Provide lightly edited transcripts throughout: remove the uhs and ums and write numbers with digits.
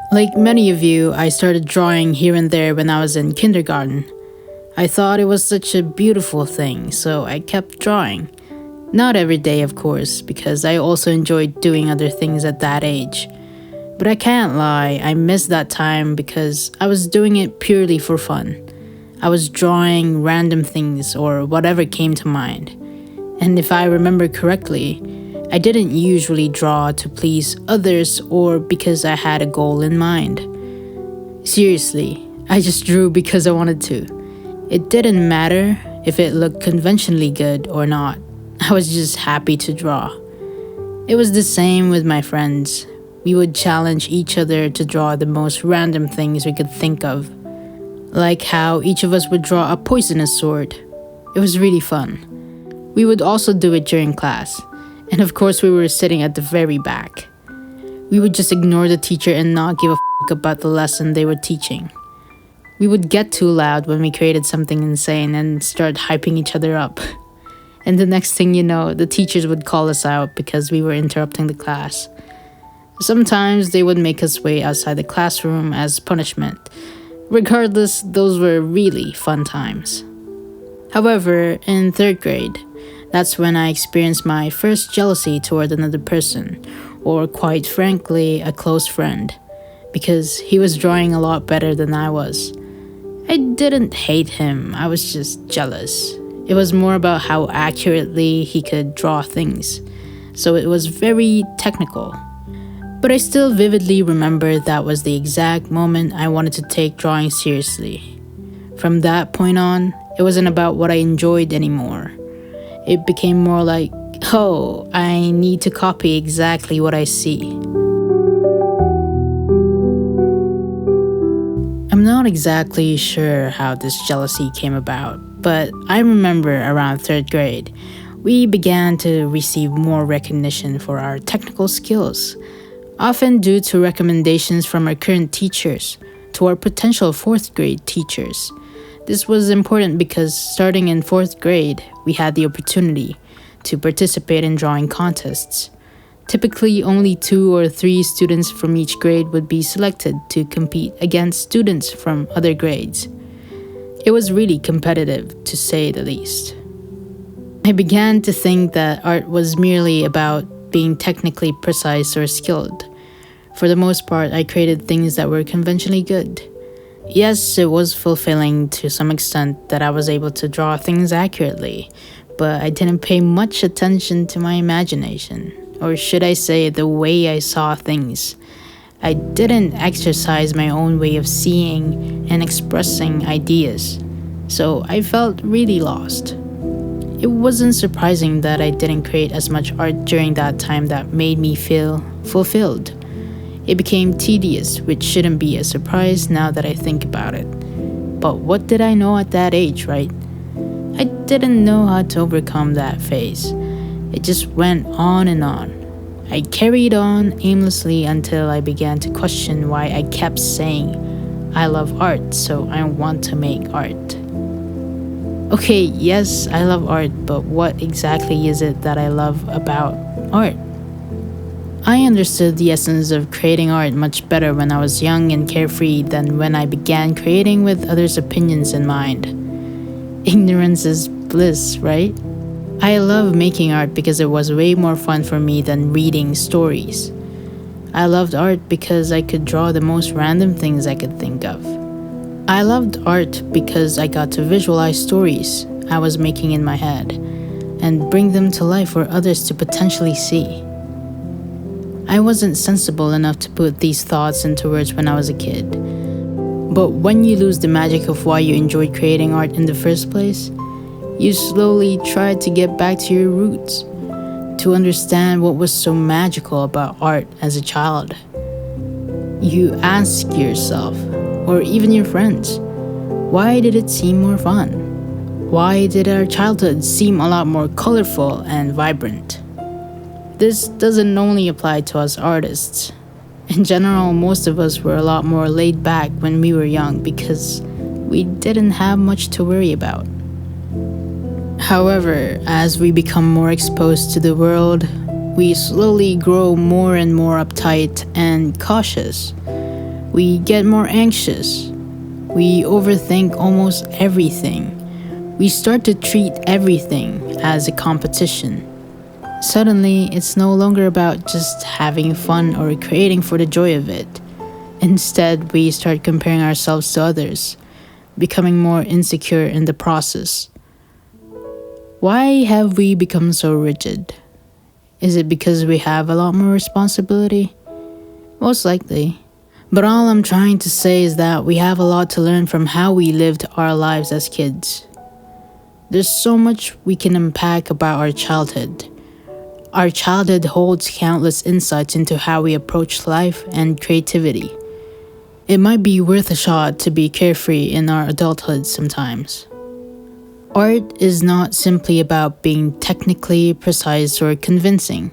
Like many of you, I started drawing here and there when I was in kindergarten. I thought it was such a beautiful thing, so I kept drawing. Not every day, of course, because I also enjoyed doing other things at that age. But I can't lie, I missed that time because I was doing it purely for fun. I was drawing random things or whatever came to mind. And if I remember correctly, I didn't usually draw to please others or because I had a goal in mind. Seriously, I just drew because I wanted to. It didn't matter if it looked conventionally good or not. I was just happy to draw. It was the same with my friends. We would challenge each other to draw the most random things we could think of. Like how each of us would draw a poisonous sword. It was really fun. We would also do it during class. And of course, we were sitting at the very back. We would just ignore the teacher and not give a about the lesson they were teaching. We would get too loud when we created something insane and start hyping each other up. And the next thing you know, the teachers would call us out because we were interrupting the class. Sometimes they would make us wait outside the classroom as punishment. Regardless, those were really fun times. However, in third grade, that's when I experienced my first jealousy toward another person, or quite frankly, a close friend, because he was drawing a lot better than I was. I didn't hate him, I was just jealous. It was more about how accurately he could draw things, so it was very technical. But I still vividly remember that was the exact moment I wanted to take drawing seriously. From that point on, it wasn't about what I enjoyed anymore. It became more like, oh, I need to copy exactly what I see. I'm not exactly sure how this jealousy came about, but I remember around third grade, we began to receive more recognition for our technical skills, often due to recommendations from our current teachers to our potential fourth grade teachers. This was important because starting in fourth grade, we had the opportunity to participate in drawing contests. Typically, only 2 or 3 students from each grade would be selected to compete against students from other grades. It was really competitive, to say the least. I began to think that art was merely about being technically precise or skilled. For the most part, I created things that were conventionally good. Yes, it was fulfilling to some extent that I was able to draw things accurately, but I didn't pay much attention to my imagination, or should I say the way I saw things. I didn't exercise my own way of seeing and expressing ideas, so I felt really lost. It wasn't surprising that I didn't create as much art during that time that made me feel fulfilled. It became tedious, which shouldn't be a surprise now that I think about it. But what did I know at that age, right? I didn't know how to overcome that phase. It just went on and on. I carried on aimlessly until I began to question why I kept saying, I love art, so I want to make art. Okay, yes, I love art, but what exactly is it that I love about art? I understood the essence of creating art much better when I was young and carefree than when I began creating with others' opinions in mind. Ignorance is bliss, right? I love making art because it was way more fun for me than reading stories. I loved art because I could draw the most random things I could think of. I loved art because I got to visualize stories I was making in my head and bring them to life for others to potentially see. I wasn't sensible enough to put these thoughts into words when I was a kid. But when you lose the magic of why you enjoyed creating art in the first place, you slowly try to get back to your roots, to understand what was so magical about art as a child. You ask yourself, or even your friends, why did it seem more fun? Why did our childhood seem a lot more colorful and vibrant? This doesn't only apply to us artists. In general, most of us were a lot more laid back when we were young because we didn't have much to worry about. However, as we become more exposed to the world, we slowly grow more and more uptight and cautious. We get more anxious. We overthink almost everything. We start to treat everything as a competition. Suddenly, it's no longer about just having fun or creating for the joy of it. Instead, we start comparing ourselves to others, becoming more insecure in the process. Why have we become so rigid? Is it because we have a lot more responsibility? Most likely. But all I'm trying to say is that we have a lot to learn from how we lived our lives as kids. There's so much we can unpack about our childhood. Our childhood holds countless insights into how we approach life and creativity. It might be worth a shot to be carefree in our adulthood sometimes. Art is not simply about being technically precise or convincing.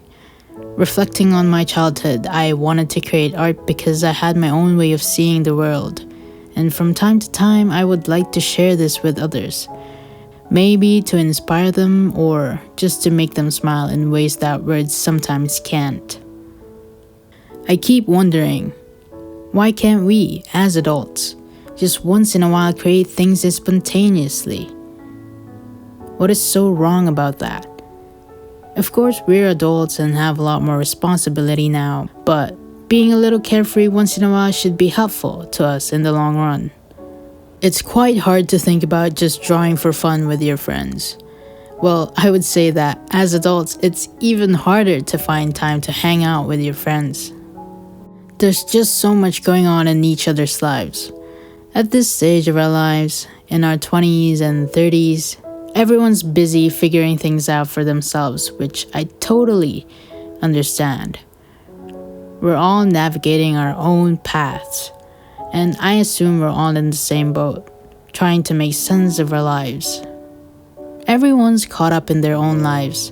Reflecting on my childhood, I wanted to create art because I had my own way of seeing the world, and from time to time I would like to share this with others. Maybe to inspire them or just to make them smile in ways that words sometimes can't. I keep wondering, why can't we, as adults, just once in a while create things spontaneously? What is so wrong about that? Of course, we're adults and have a lot more responsibility now, but being a little carefree once in a while should be helpful to us in the long run. It's quite hard to think about just drawing for fun with your friends. Well, I would say that as adults, it's even harder to find time to hang out with your friends. There's just so much going on in each other's lives. At this stage of our lives, in our 20s and 30s, everyone's busy figuring things out for themselves, which I totally understand. We're all navigating our own paths. And I assume we're all in the same boat, trying to make sense of our lives. Everyone's caught up in their own lives,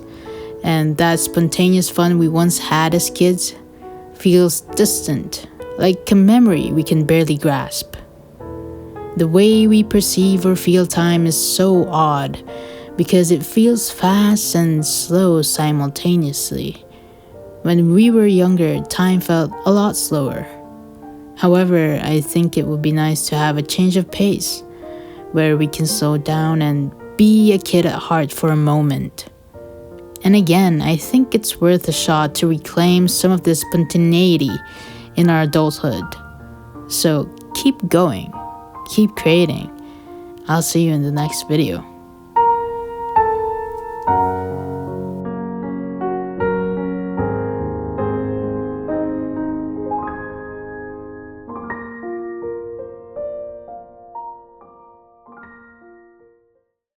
and that spontaneous fun we once had as kids feels distant, like a memory we can barely grasp. The way we perceive or feel time is so odd, because it feels fast and slow simultaneously. When we were younger, time felt a lot slower. However, I think it would be nice to have a change of pace, where we can slow down and be a kid at heart for a moment. And again, I think it's worth a shot to reclaim some of this spontaneity in our adulthood. So keep going, keep creating. I'll see you in the next video.